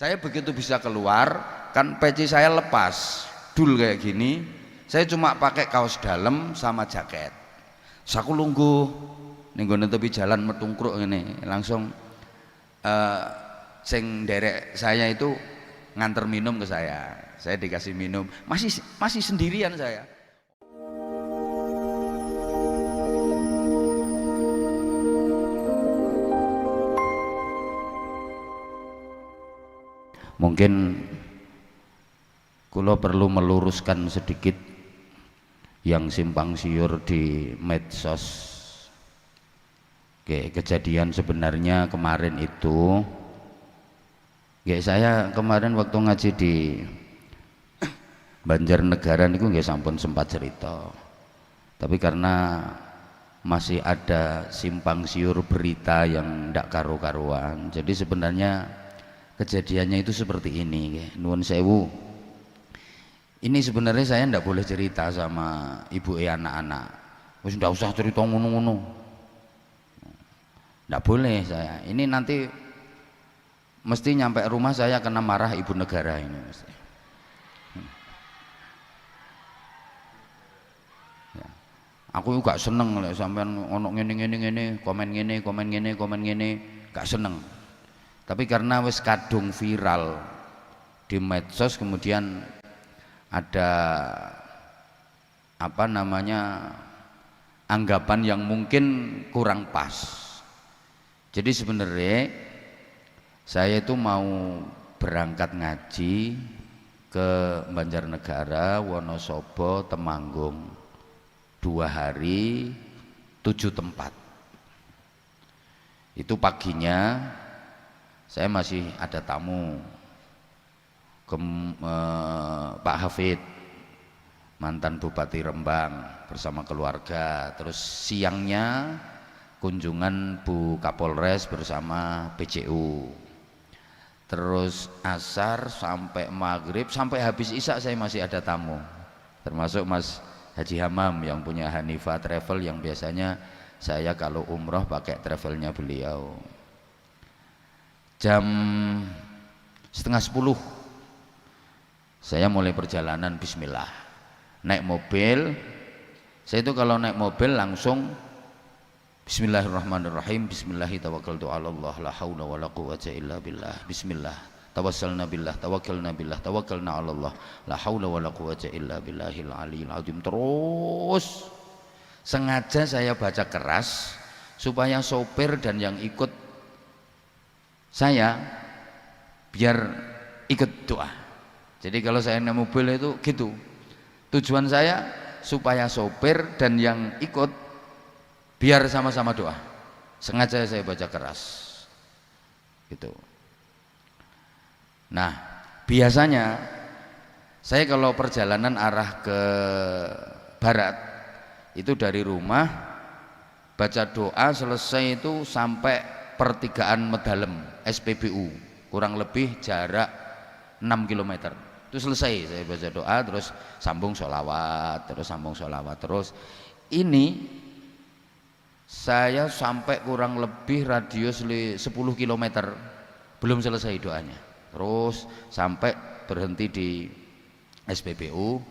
Saya begitu bisa keluar, kan peci saya lepas, dul kayak gini. Saya cuma pakai kaos dalam sama jaket. Saku lungguh ning gone tepi jalan metungkruk ngene, langsung sing derek saya itu nganter minum ke saya. Saya dikasih minum, masih sendirian saya. Mungkin kula perlu meluruskan sedikit yang simpang siur di medsos. Kejadian sebenarnya kemarin itu, saya kemarin waktu ngaji di Banjarnegara niku sampun sempat cerita. Tapi karena masih ada simpang siur berita yang ndak karu-karuan, jadi sebenarnya kejadiannya itu seperti ini. Nuwun sewu, ini sebenarnya saya ndak boleh cerita sama ibu anak-anak. Wis ndak usah cerita ngono-ngono, ndak boleh saya. Ini nanti mesti nyampe rumah saya kena marah ibu negara ini mesti. Ya. Aku gak seneng lek sampean ono ngene, komen ngene, gak seneng. Tapi karena wis kadung viral di medsos, kemudian ada apa namanya anggapan yang mungkin kurang pas. Jadi sebenarnya saya itu mau berangkat ngaji ke Banjarnegara, Wonosobo, Temanggung 2 hari 7 tempat. Itu paginya saya masih ada tamu Pak Hafid, mantan Bupati Rembang bersama keluarga. Terus siangnya kunjungan Bu Kapolres bersama PCU. Terus asar sampai maghrib, sampai habis isya saya masih ada tamu, termasuk Mas Haji Hamam yang punya Hanifah Travel, yang biasanya saya kalau umroh pakai travelnya beliau. Jam 9:30 saya mulai perjalanan, bismillah, naik mobil. Saya itu kalau naik mobil langsung bismillahirrahmanirrahim, bismillahi tawakkaltu ala Allah la haula wala quwwata illa billah, bismillah tawassalna billah tawakkalna billah tawakkalna ala Allah la haula wala quwwata illa billahil aliyil azim. Terus sengaja saya baca keras supaya sopir dan yang ikut saya biar ikut doa. Jadi kalau saya naik mobil itu gitu, tujuan saya supaya sopir dan yang ikut biar sama-sama doa. Sengaja saya baca keras gitu. Nah, biasanya saya kalau perjalanan arah ke barat itu dari rumah baca doa selesai itu sampai pertigaan Medalem SPBU, kurang lebih jarak 6 km. Itu selesai saya baca doa, terus sambung sholawat, terus ini saya sampai kurang lebih radius 10 km belum selesai doanya. Terus sampai berhenti di SPBU,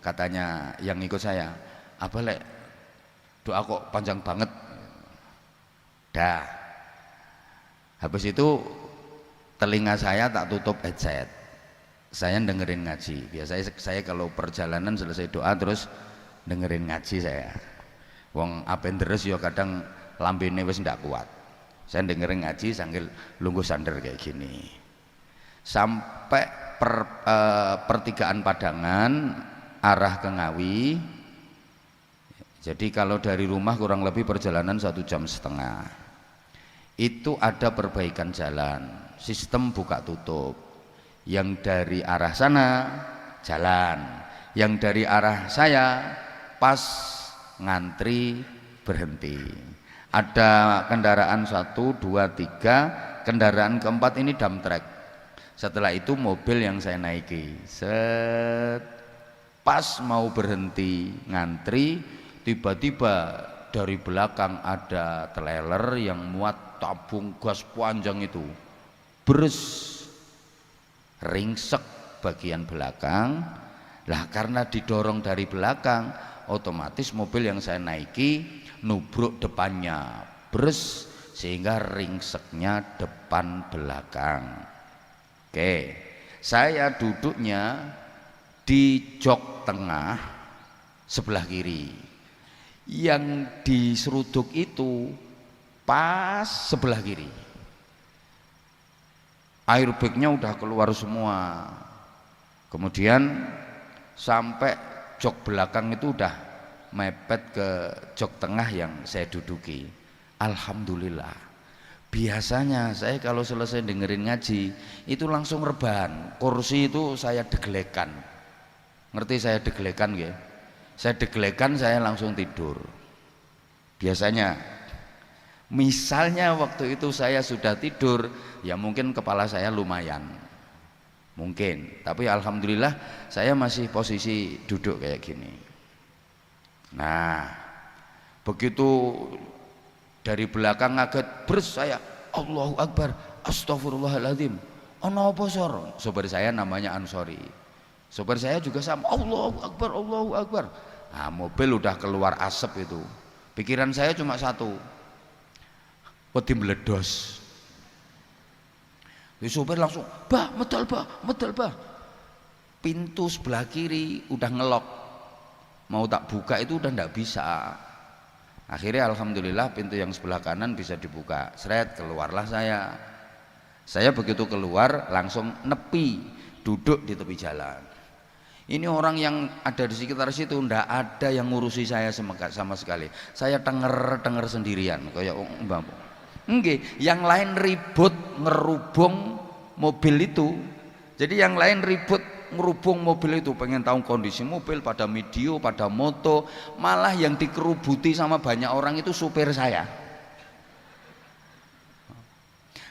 katanya yang ikut saya, apa lek doa kok panjang banget. Dah habis itu telinga saya tak tutup headset, saya dengerin ngaji. Biasanya saya kalau perjalanan selesai doa terus dengerin ngaji saya. Wong apen terus ya kadang lambene wis ndak kuat. Saya dengerin ngaji sambil lungguh sandar kayak gini. Sampai pertigaan Padangan arah ke Ngawi. Jadi kalau dari rumah kurang lebih perjalanan 1,5 jam. Itu ada perbaikan jalan, sistem buka tutup. Yang dari arah sana jalan, yang dari arah saya pas ngantri berhenti. Ada kendaraan 1, 2, 3, kendaraan keempat ini dump truck. Setelah itu mobil yang saya naiki, pas mau berhenti ngantri, tiba-tiba dari belakang ada trailer yang muat tabung gas panjang itu, beres ringsek bagian belakang. Lah karena didorong dari belakang, otomatis mobil yang saya naiki nubruk depannya, bres, sehingga ringseknya depan belakang. Oke, saya duduknya di jok tengah sebelah kiri, yang diseruduk itu pas sebelah kiri. Airbagnya udah keluar semua, kemudian sampai jok belakang itu udah mepet ke jok tengah yang saya duduki. Alhamdulillah. Biasanya saya kalau selesai dengerin ngaji itu langsung rebahan, kursi itu saya degelekan. Ngerti saya degelekan nggih? Saya degelekan, saya langsung tidur. Biasanya, misalnya waktu itu saya sudah tidur, ya mungkin kepala saya lumayan, mungkin. Tapi alhamdulillah saya masih posisi duduk kayak gini. Nah, begitu dari belakang ngaget, bers, saya Allahu Akbar, astagfirullahaladzim. Ono apa sor? Sopir saya namanya Ansori. Sopir saya juga sama, Allahu Akbar, Allahu Akbar. Nah, mobil udah keluar asap itu. Pikiran saya cuma satu, wedi meledos. Sopir langsung, bah, medal bah, medal bah. Pintu sebelah kiri udah ngelok, mau tak buka itu udah ndak bisa. Akhirnya alhamdulillah pintu yang sebelah kanan bisa dibuka. Seret, keluarlah saya. Saya begitu keluar langsung nepi, duduk di tepi jalan. Ini orang yang ada di sekitar situ ndak ada yang ngurusi saya sama sekali. Saya tenger sendirian kayak mbak. Nggih, yang lain ribut ngerubung mobil itu. Jadi yang lain ribut ngerubung mobil itu, pengen tahu kondisi mobil, pada video, pada moto. Malah yang dikerubuti sama banyak orang itu supir saya.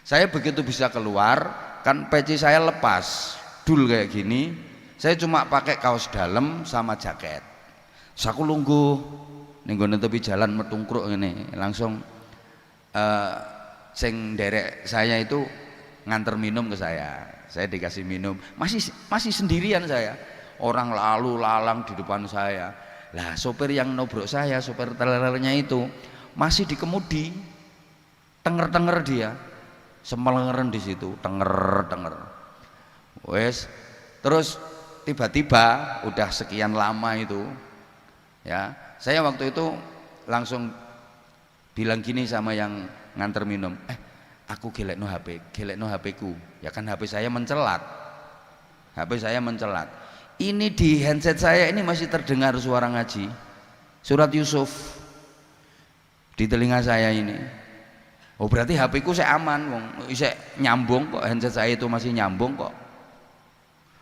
Saya begitu bisa keluar, kan peci saya lepas, dul kayak gini. Saya cuma pakai kaos dalam sama jaket. Saku lungguh ning gone tepi jalan metungkruk ngene, langsung sing derek saya itu nganter minum ke saya dikasih minum, masih sendirian saya, orang lalu lalang di depan saya. Lah sopir yang nobrok saya, sopir telernya itu masih di kemudi, tenger dia, semelengeren di situ, tenger. Wes, terus tiba-tiba udah sekian lama itu, ya, saya waktu itu langsung bilang gini sama yang nganter minum, aku gelekno HP ku, ya kan HP saya mencelat, ini di handset saya ini masih terdengar suara ngaji surat Yusuf di telinga saya ini. Oh berarti HP ku saya aman, wong isih nyambung kok, handset saya itu masih nyambung kok,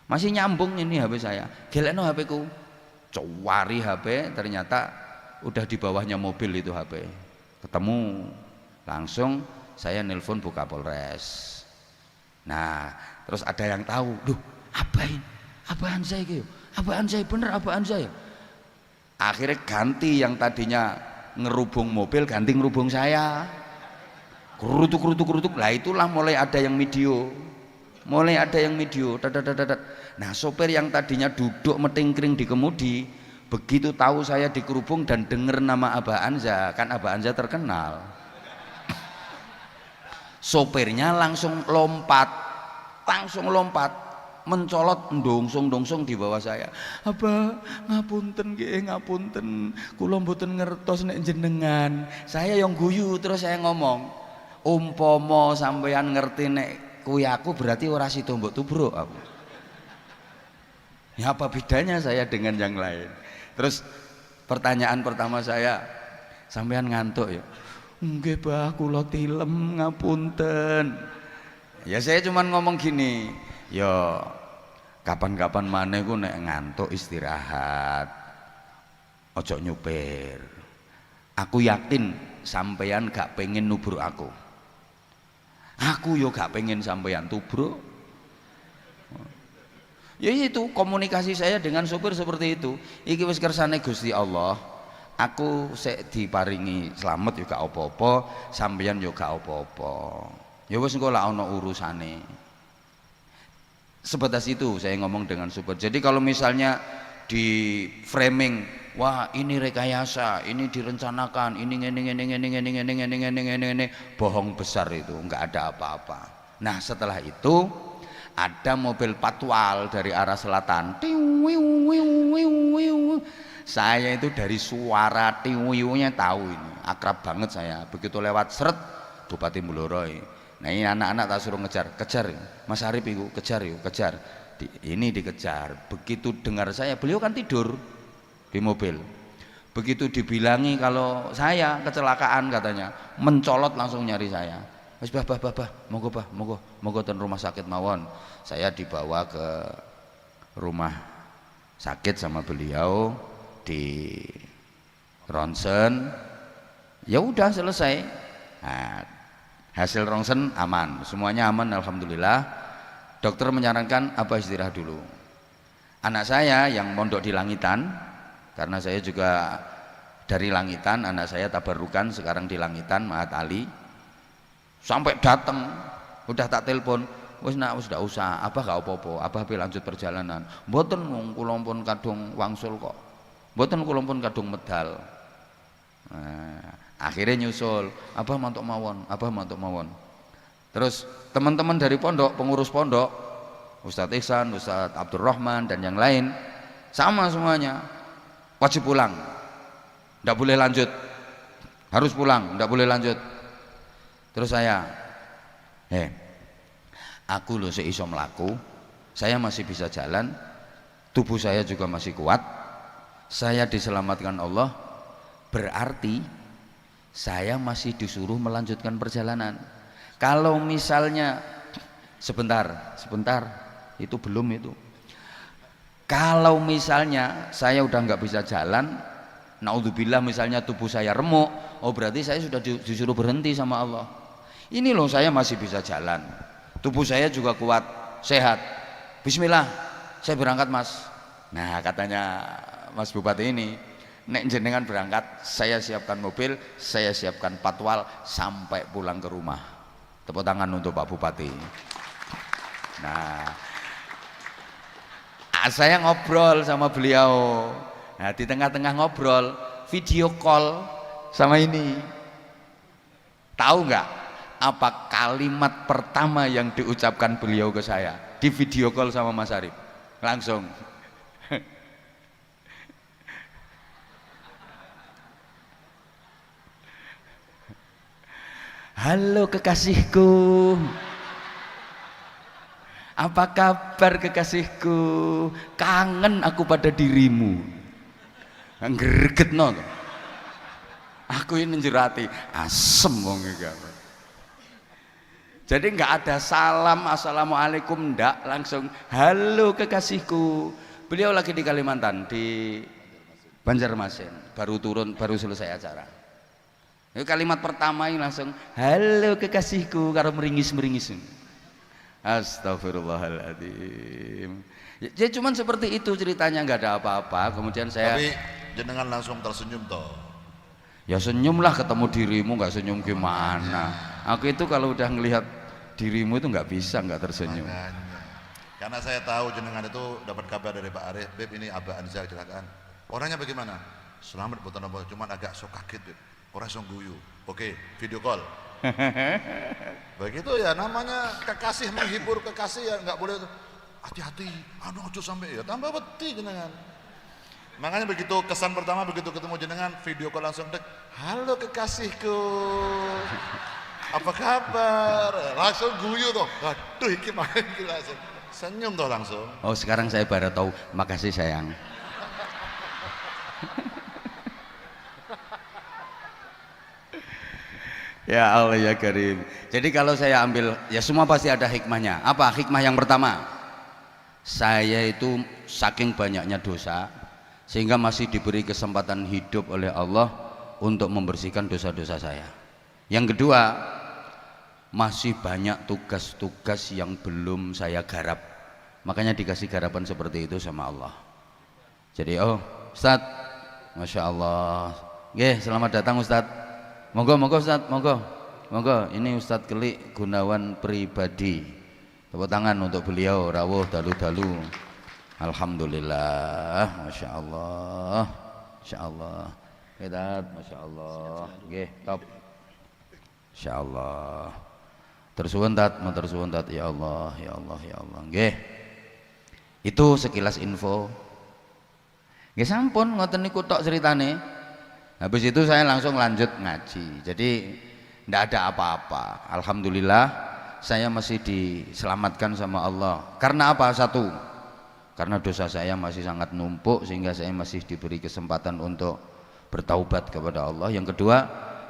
masih nyambung ini HP saya. Gelekno HP ku, cowari HP, ternyata udah di bawahnya mobil itu HP. Ketemu, langsung saya nelpon Bu Kapolres. Nah, terus ada yang tahu, duh, apaan saya gitu, apaan saya bener, apaan saya. Akhirnya ganti, yang tadinya ngerubung mobil ganti ngerubung saya. Kerutuk. Lah itulah mulai ada yang video. Nah, sopir yang tadinya duduk metingkring di kemudi, begitu tahu saya dikerubung dan dengar nama Abah Anza, kan Abah Anza terkenal, sopirnya langsung lompat mencolot ndongsong di bawah saya. Abah, ngapunten, kula mboten ngertos nek jenengan. Saya yang guyu, terus saya ngomong, umpama sampeyan ngerti nek kuwi aku, berarti ora sida mbok tubruk aku. Ya apa bedanya saya dengan yang lain? Terus pertanyaan pertama saya, sampean ngantuk ya? Nggih Bah, kula tilem, ngapunten. Ya saya cuman ngomong gini, ya kapan-kapan maneh ku nek ngantuk istirahat, ojo nyupir. Aku yakin sampean gak pengen nubruk aku. Aku yo gak pengen sampean tubruk. Ya itu komunikasi saya dengan sopir seperti itu. Iki wis kersane Gusti Allah. Aku sik diparingi slamet yo gak apa-apa, sampeyan yo gak apa-apa. Ya wis engko lak ana urusane. sebatas itu saya ngomong dengan super. Jadi kalau misalnya di framing, wah ini rekayasa, ini direncanakan, ini, bohong besar itu, nggak ada apa-apa. Nah setelah itu ada mobil patwal dari arah selatan. Saya itu dari suara tiwuyunya tahu ini, akrab banget saya. Begitu lewat seret Bupati Buloroi. Nah ini anak-anak tak suruh kejar Mas Arif itu, kejar yuk, kejar. Ini dikejar. Begitu dengar saya, beliau kan tidur di mobil. Begitu dibilangi kalau saya kecelakaan katanya, mencolot langsung nyari saya. Mas bah, monggo ten rumah sakit mawon. Saya dibawa ke rumah sakit sama beliau, di ronsen. Ya udah selesai. Nah, hasil ronsen aman, semuanya aman alhamdulillah. Dokter menyarankan apa istirahat dulu. Anak saya yang mondok di Langitan, karena saya juga dari Langitan, anak saya tabarukan sekarang di Langitan, Mahat Ali. Sampai datang, udah tak telepon, wis nak wis ndak usah, apa gak apa-apa, apa lanjut perjalanan. Mboten kula pun kadung wangsul kok. Mboten kula pun kadung medal. Nah, akhirnya nyusul, abah mantuk mawon. Terus teman-teman dari pondok, pengurus pondok, Ustadz Ihsan, Ustadz Abdurrahman dan yang lain, sama semuanya, wajib pulang, nggak boleh lanjut, harus pulang, nggak boleh lanjut. Terus saya, aku loh seiso melaku, saya masih bisa jalan, tubuh saya juga masih kuat, saya diselamatkan Allah, berarti saya masih disuruh melanjutkan perjalanan. Kalau misalnya sebentar itu belum itu. Kalau misalnya saya udah nggak bisa jalan, naudzubillah misalnya tubuh saya remuk, oh berarti saya sudah disuruh berhenti sama Allah. Ini loh saya masih bisa jalan, tubuh saya juga kuat, sehat. Bismillah, saya berangkat mas. Nah katanya Mas Bupati ini, nek jenengan berangkat, saya siapkan mobil, saya siapkan patwal sampai pulang ke rumah. Tepuk tangan untuk Pak Bupati. Nah, saya ngobrol sama beliau. Nah, di tengah-tengah ngobrol, video call sama ini. Tahu nggak apa kalimat pertama yang diucapkan beliau ke saya di video call sama Mas Arif? Langsung. Halo kekasihku, apa kabar kekasihku? Kangen aku pada dirimu. Ngregetno. Aku ini njerati asem wong iki. Jadi nggak ada salam assalamualaikum, ndak, langsung halo kekasihku. Beliau lagi di Kalimantan, di Banjarmasin, baru turun, baru selesai acara. Kalimat pertama ini langsung halo kekasihku, karo meringis. Astagfirullahaladzim. Ya cuman seperti itu ceritanya, nggak ada apa-apa. Kemudian saya, tapi jenengan langsung tersenyum toh? Ya senyumlah, ketemu dirimu, nggak senyum gimana? Aku itu kalau udah ngelihat dirimu itu nggak bisa nggak tersenyum. Makanya. Karena saya tahu jenengan itu dapat kabar dari Pak Arif, Beb ini Abah Anza kecelakaan. Orangnya bagaimana? Selamat buatan apa? Cuman agak sok kaget, Beb. Orang sok guyu. Oke, video call. Begitu ya, namanya kekasih menghibur kekasih ya, nggak boleh hati-hati, aduh ojo sampai ya tambah beti jenengan. Makanya begitu kesan pertama, begitu ketemu jenengan video call langsung dek, halo kekasihku, apa kabar, langsung guyu toh, aduh iki main langsung senyum toh langsung. Oh sekarang saya baru tahu, makasih sayang. Ya Allah ya Karim. Jadi kalau saya ambil, ya semua pasti ada hikmahnya. Apa hikmah yang pertama? Saya itu saking banyaknya dosa, sehingga masih diberi kesempatan hidup oleh Allah untuk membersihkan dosa-dosa saya. Yang kedua, masih banyak tugas-tugas yang belum saya garap, makanya dikasih garapan seperti itu sama Allah. Jadi oh Ustadz, Masya Allah, selamat datang Ustadz. Monggo Ustadz, monggo. Ini Ustadz Kelik Gunawan pribadi Tepuk tangan untuk beliau rawuh dalu-dalu. Alhamdulillah, masya Allah, masya Allah. Kita, masya Allah, nggih, top, masya Allah. Tersuwun tat, matur suwun tat, ya Allah, ya Allah, ya Allah, nggih. Itu sekilas info. Nggih sampun, ngoten niku tok ceritane. Habis itu saya langsung lanjut ngaji. Jadi ndak ada apa-apa. Alhamdulillah, saya masih diselamatkan sama Allah. Karena apa? Satu, karena dosa saya masih sangat numpuk sehingga saya masih diberi kesempatan untuk bertaubat kepada Allah. Yang kedua,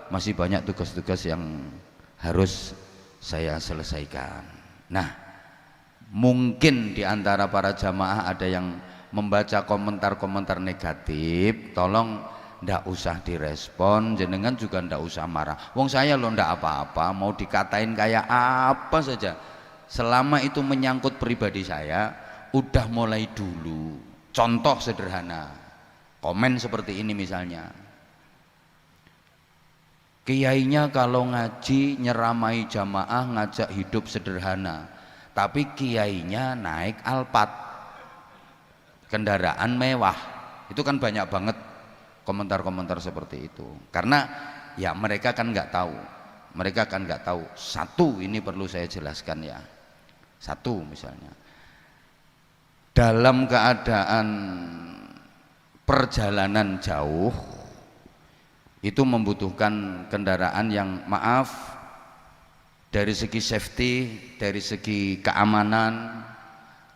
masih banyak tugas-tugas yang harus saya selesaikan. Nah, mungkin di antara para jamaah ada yang membaca komentar-komentar negatif, tolong ndak usah direspon, jenengan juga ndak usah marah. Wong saya lo ndak apa-apa, mau dikatain kayak apa saja, selama itu menyangkut pribadi saya, udah mulai dulu. Contoh sederhana, komen seperti ini misalnya, kiainya kalau ngaji nyeramai jamaah ngajak hidup sederhana, tapi kiainya naik Alphard, kendaraan mewah. Itu kan banyak banget komentar-komentar seperti itu, karena ya mereka kan nggak tahu, Satu, ini perlu saya jelaskan ya, satu misalnya, dalam keadaan perjalanan jauh itu membutuhkan kendaraan yang maaf, dari segi safety, dari segi keamanan,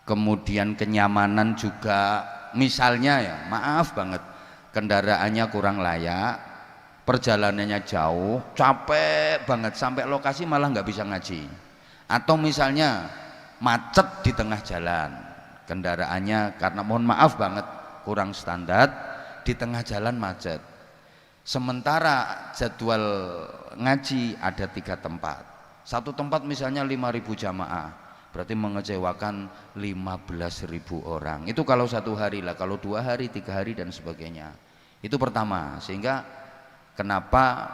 kemudian kenyamanan juga. Misalnya ya, maaf banget, kendaraannya kurang layak, perjalanannya jauh, capek banget, sampai lokasi malah nggak bisa ngaji. Atau misalnya macet di tengah jalan, kendaraannya karena mohon maaf banget kurang standar, di tengah jalan macet. Sementara jadwal ngaji ada 3 tempat, satu tempat misalnya 5.000 jamaah, berarti mengecewakan 15.000 orang. Itu kalau 1 hari lah, kalau 2 hari, 3 hari dan sebagainya. Itu pertama. Sehingga kenapa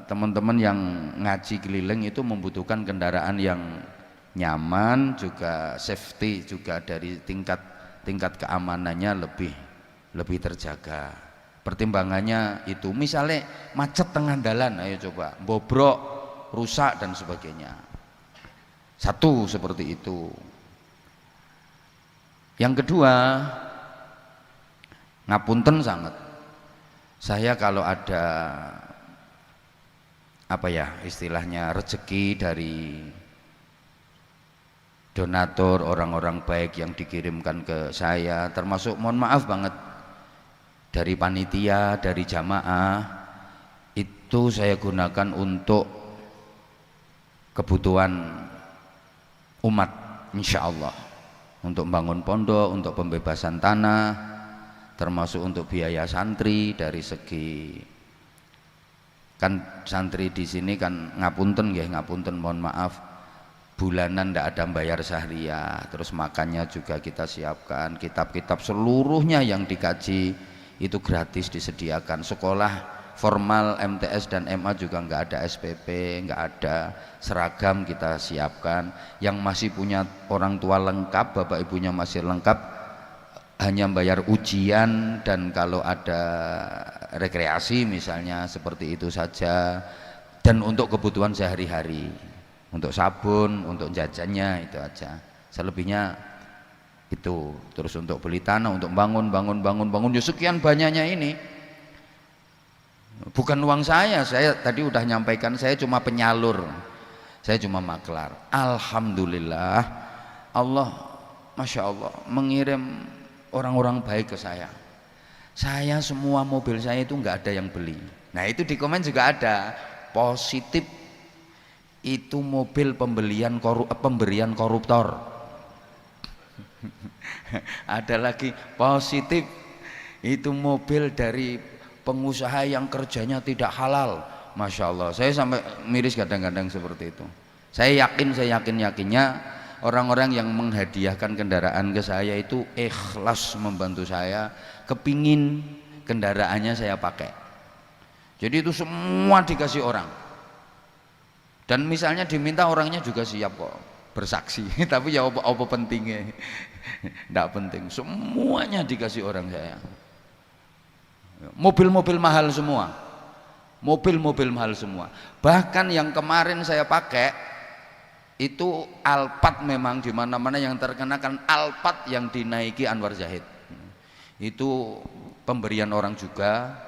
teman-teman yang ngaji keliling itu membutuhkan kendaraan yang nyaman, juga safety, juga dari tingkat keamanannya lebih terjaga. Pertimbangannya itu, misalnya macet tengah jalan, ayo coba bobrok, rusak dan sebagainya. Satu, seperti itu. Yang kedua, ngapunten sangat, saya kalau ada apa ya istilahnya rezeki dari donatur, orang-orang baik yang dikirimkan ke saya, termasuk mohon maaf banget dari panitia, dari jamaah, itu saya gunakan untuk kebutuhan umat, insya Allah, untuk bangun pondok, untuk pembebasan tanah, termasuk untuk biaya santri. Dari segi kan santri di sini kan ngapunten ya, ngapunten mohon maaf, bulanan ndak ada bayar syahriah, terus makannya juga kita siapkan, kitab-kitab seluruhnya yang dikaji itu gratis disediakan. Sekolah formal MTS dan MA juga nggak ada SPP, nggak ada seragam, kita siapkan. Yang masih punya orang tua lengkap, bapak ibunya masih lengkap, hanya bayar ujian dan kalau ada rekreasi misalnya, seperti itu saja. Dan untuk kebutuhan sehari-hari, untuk sabun, untuk jajannya, itu aja. Selebihnya itu. Terus untuk beli tanah, untuk bangun ya sekian banyaknya ini. Bukan uang saya tadi udah nyampaikan, saya cuma penyalur, saya cuma maklar. Alhamdulillah, Allah Masya Allah mengirim orang-orang baik ke saya. Saya semua mobil saya itu nggak ada yang beli. Nah itu di komen juga ada, positif itu mobil pemberian koruptor. Ada lagi positif itu mobil dari pengusaha yang kerjanya tidak halal. Masya Allah, saya sampai miris kadang-kadang seperti itu. Saya yakinnya orang-orang yang menghadiahkan kendaraan ke saya itu ikhlas membantu saya, kepingin kendaraannya saya pakai. Jadi itu semua dikasih orang. Dan misalnya diminta, orangnya juga siap kok. bersaksi. Tapi ya apa pentingnya? Tidak penting, semuanya dikasih orang saya. Mobil-mobil mahal semua, mobil-mobil mahal semua. Bahkan yang kemarin saya pakai itu Alphard, memang di mana-mana yang terkena kan Alphard yang dinaiki Anwar Zahid. Itu pemberian orang juga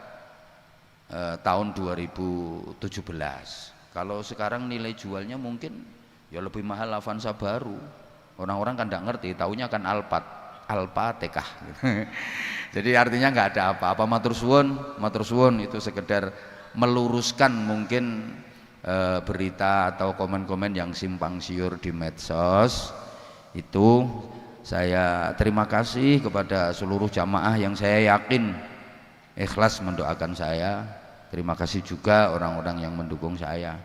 tahun 2017. Kalau sekarang nilai jualnya mungkin ya lebih mahal Avanza baru. Orang-orang kan tidak ngerti, taunya kan Alphard, Alpha TK. Jadi artinya nggak ada apa-apa. Matur suwun itu sekedar meluruskan mungkin berita atau komen-komen yang simpang siur di medsos. Itu saya terima kasih kepada seluruh jamaah yang saya yakin ikhlas mendoakan saya. Terima kasih juga orang-orang yang mendukung saya.